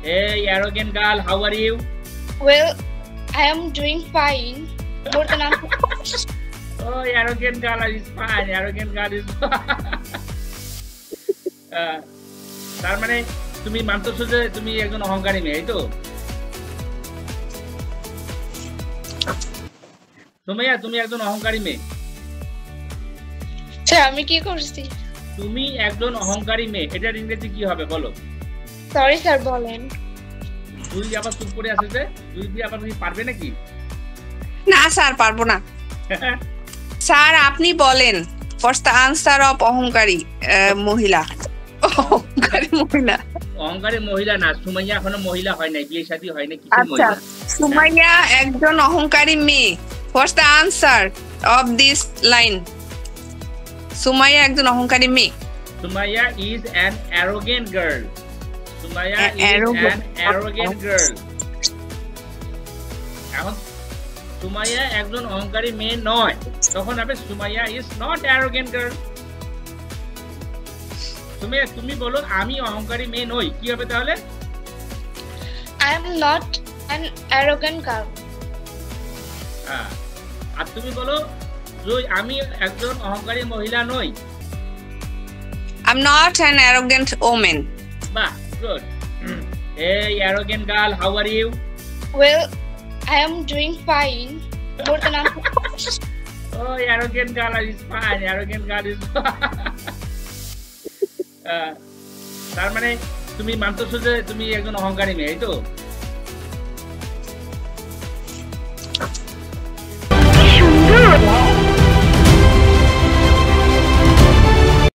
Hey, arrogant girl, how are you? Well, I am doing fine. More than I'm. Oh, arrogant girl is fine. Arrogant girl is fine. তার মানে তুমি মানতেছো যে তুমি একজন অহংকারী মেয়ে, এই তো? সুমাইয়া, তুমি একজন অহংকারী মেয়ে। স্যার আমি কি করছি? তুমি একজন অহংকারী মেয়ে, এটার ইংরেজি কি হবে বলো? সরি স্যার, বলেন। তুই আবার চুপ করে আছে যে, তুই দিয়ে আবার কি পারবে নাকি? না স্যার, পারবো না। স্যার আপনি বলেন, হোয়াটস দ্য আনসার অফ অহংকারী মহিলা? অহংকারী মহিলা, অহংকারী মহিলা না, সুমাইয়া এখনো মহিলা হয় নাই, বিয়ে শাদী হয় নাই, কিছু আচ্ছা মহিলা। সুমাইয়া একজন অহংকারী মেয়ে। What's the answer of this line? Sumaiya একজন অহংকারী মেয়ে। Sumaiya is an arrogant girl. Sumaiya is Arrogant. an arrogant girl. এখন সুমাইয়া একজন অহংকারী মেয়ে নয়, তখন হবে Sumaiya is not arrogant girl. Sumaiya তুমি বলো আমি অহংকারী মেয়ে নই, কি হবে তাহলে? I am not an arrogant girl. হ্যাঁ, আর তুমি বলো যে আমি একজন অহংকারী মহিলা নই। I'm not an arrogant woman. বাহ, good. Hey, arrogant girl, how are you? Well, I am doing fine. More than I'm. Oh, arrogant girl is fine. Arrogant girl is fine. তার মানে তুমি মানতেছো যে তুমি একজন অহংকারী মেয়ে, এই তো?